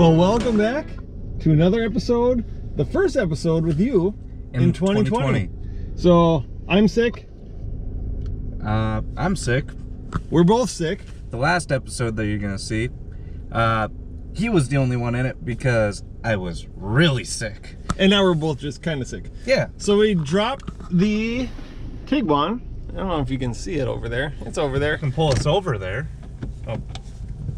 Well, welcome back to another episode, the first episode with you in 2020. So, I'm sick. I'm sick. We're both sick. The last episode that you're gonna see, he was the only one in it because I was really sick. And now we're both just kind of sick. Yeah. So we dropped the Tiguan. I don't know if you can see it over there. It's over there. You can pull us over there. Oh,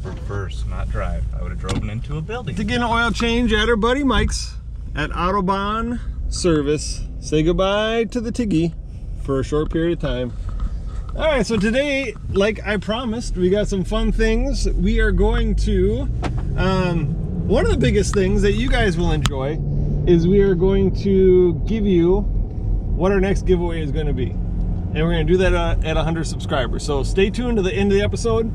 reverse, not drive. I would have driven into a building. To get an oil change at our buddy Mike's at Autobahn Service. Say goodbye to the Tiggy for a short period of time. All right, so today, like I promised, we got some fun things. We are going to, one of the biggest things that you guys will enjoy is we are going to give you what our next giveaway is going to be. And we're going to do that at 100 subscribers. So stay tuned to the end of the episode.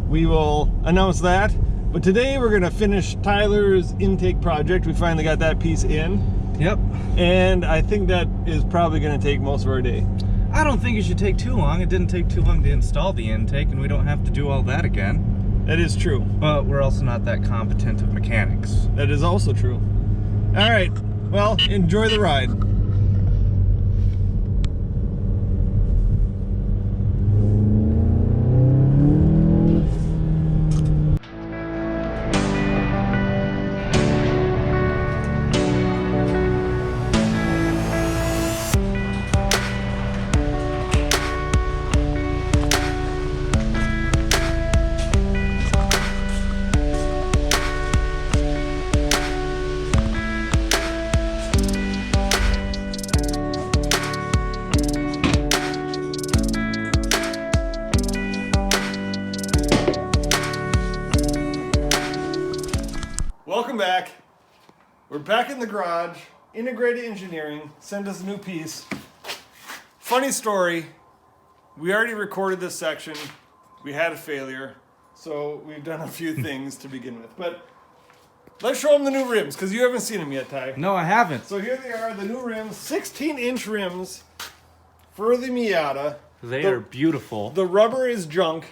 We will announce that. But today we're going to finish Tyler's intake project. We finally got that piece in. Yep. And I think that is probably going to take most of our day. I don't think it should take too long. It didn't take too long to install the intake, and we don't have to do all that again. That is true. But we're also not that competent of mechanics. That is also true. All right. Well, enjoy the ride. Welcome back. We're back in the garage. Integrated Engineering sent us a new piece. Funny story. We already recorded this section. We had a failure. So we've done a few things to begin with. But let's show them the new rims because you haven't seen them yet, Ty. No, I haven't. So here they are, the new rims. 16-inch rims for the Miata. They are beautiful. The rubber is junk.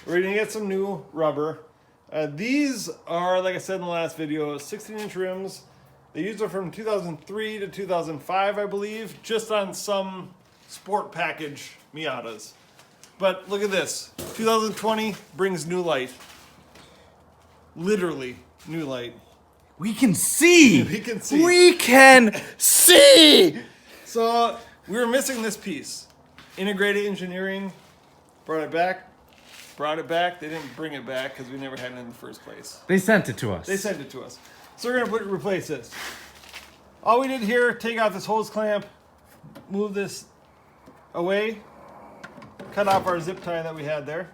We're going to get some new rubber. These are, like I said in the last video, 16-inch rims. They used them from 2003 to 2005, I believe, just on some sport package Miatas. But look at this. 2020 brings new light. Literally, new light. We can see! We can see. We can see! So, we were missing this piece. Integrated Engineering brought it back. They didn't bring it back because we never had it in the first place. They sent it to us. They sent it to us. So we're going to replace this. All we did here, take out this hose clamp, move this away, cut off our zip tie that we had there.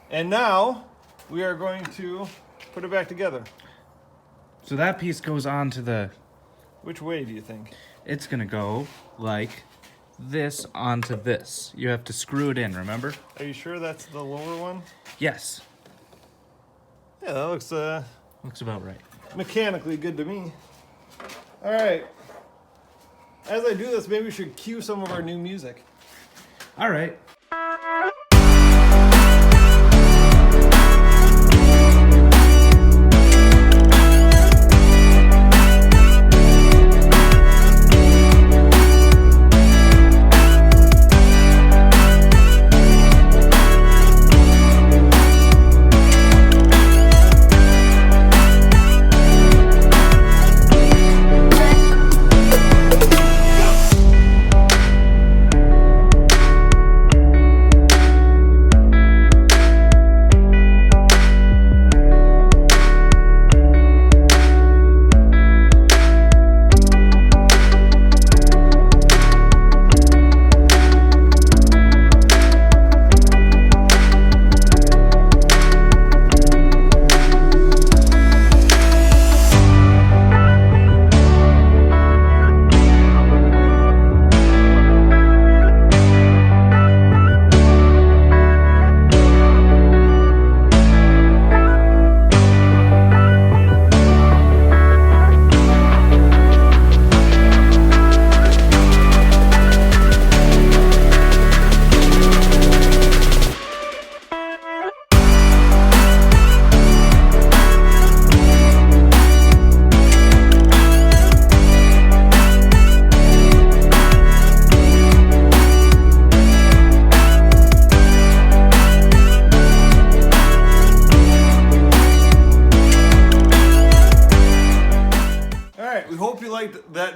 And now we are going to put it back together. So that piece goes on to the... Which way do you think? It's going to go like this onto this. You have to screw it in, remember? Are you sure that's the lower one? Yes. Yeah, that looks Looks about right. mechanically good to me. All right. As I do this, maybe we should cue some of our new music. All right.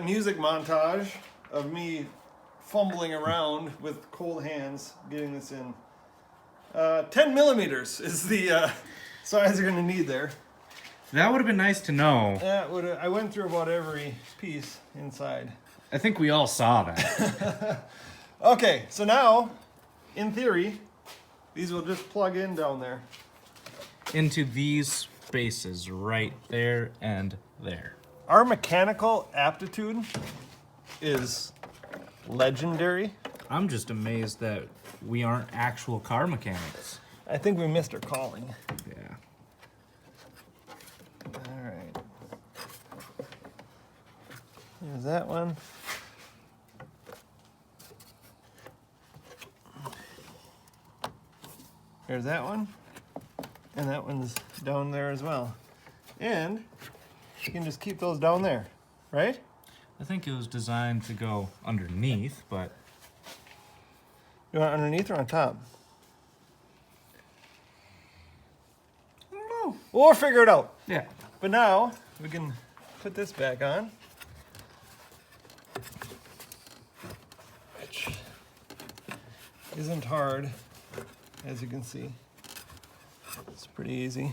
music montage of me fumbling around with cold hands getting this in. 10 millimeters is the size you're going to need there. That would have been nice to know. I went through about every piece inside. I think we all saw that. Okay, so now, in theory, these will just plug in down there. Into these spaces right there and there. Our mechanical aptitude is legendary. I'm just amazed that we aren't actual car mechanics. I think we missed our calling. Yeah. All right. There's that one. There's that one. And that one's down there as well. And you can just keep those down there, right? I think it was designed to go underneath, but You want it underneath or on top? I don't know. We'll figure it out. yeah. But now we can put this back on. Which isn't hard, as you can see. It's pretty easy.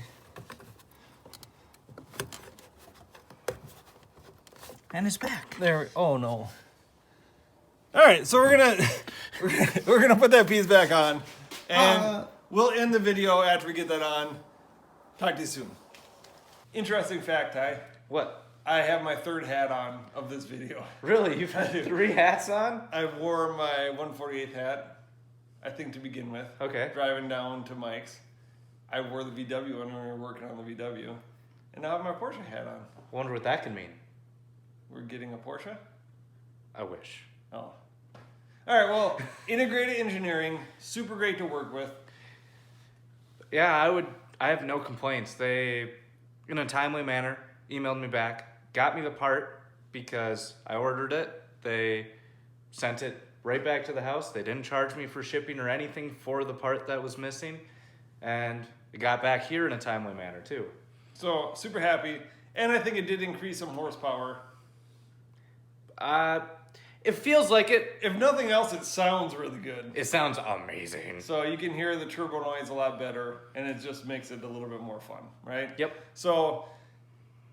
And it's back. There. Oh no. All right, so we're gonna put that piece back on, and we'll end the video after we get that on. Talk to you soon. Interesting fact, Ty. What? I have my third hat on of this video. Really? You've had 3 hats on? I wore my 148 hat, I think to begin with. Okay. Driving down to Mike's. I wore the VW when we were working on the VW. And now I have my Porsche hat on. Wonder what that can mean. We're getting a Porsche? I wish. Oh. All right, well, integrated engineering, super great to work with. Yeah, I have no complaints. They, in a timely manner, emailed me back, got me the part because I ordered it. They sent it right back to the house. They didn't charge me for shipping or anything for the part that was missing. And it got back here in a timely manner, too. So, super happy. And I think it did increase some horsepower. It feels like it. If nothing else, it sounds really good. It sounds amazing. So you can hear the turbo noise a lot better, and it just makes it a little bit more fun, right? Yep. So,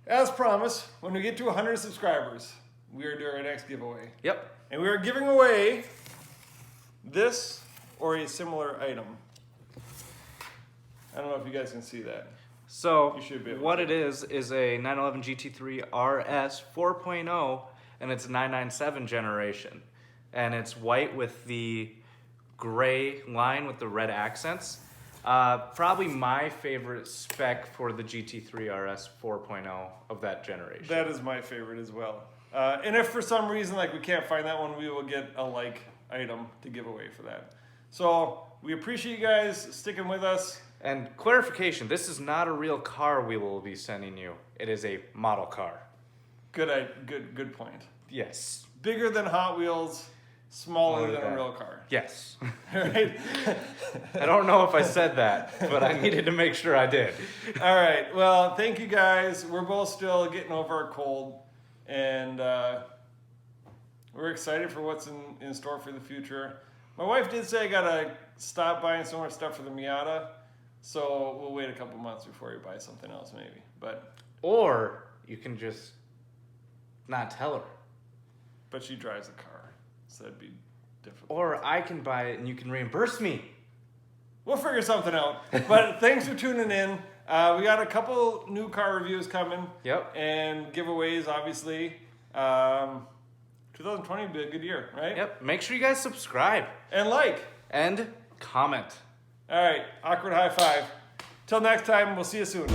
as promised, when we get to 100 subscribers, we are doing our next giveaway. Yep. And we are giving away this or a similar item. I don't know if you guys can see that. So You should be able what to. it is a 911 GT3 RS 4.0, and it's a 997 generation. And it's white with the gray line with the red accents. Probably my favorite spec for the GT3 RS 4.0 of that generation. That is my favorite as well. And if for some reason like we can't find that one, we will get a like item to give away for that. So we appreciate you guys sticking with us. And clarification, this is not a real car we will be sending you. It is a model car. Good point. Yes. Bigger than Hot Wheels, smaller than a that. real car. Yes. Right? I don't know if I said that, but I needed to make sure I did. All right. Well, thank you guys. We're both still getting over our cold, and we're excited for what's in store for the future. My wife did say I gotta stop buying some more stuff for the Miata, so we'll wait a couple months before we buy something else, maybe. But You can just not tell her. she drives a car, so that'd be difficult. Or I can buy it and you can reimburse me. We'll figure something out. But thanks for tuning in. We got a couple new car reviews coming. Yep. And giveaways, obviously. 2020 will be a good year, right? Yep. Make sure you guys subscribe. And like. And comment. All right. Awkward high five. Till next time, we'll see you soon.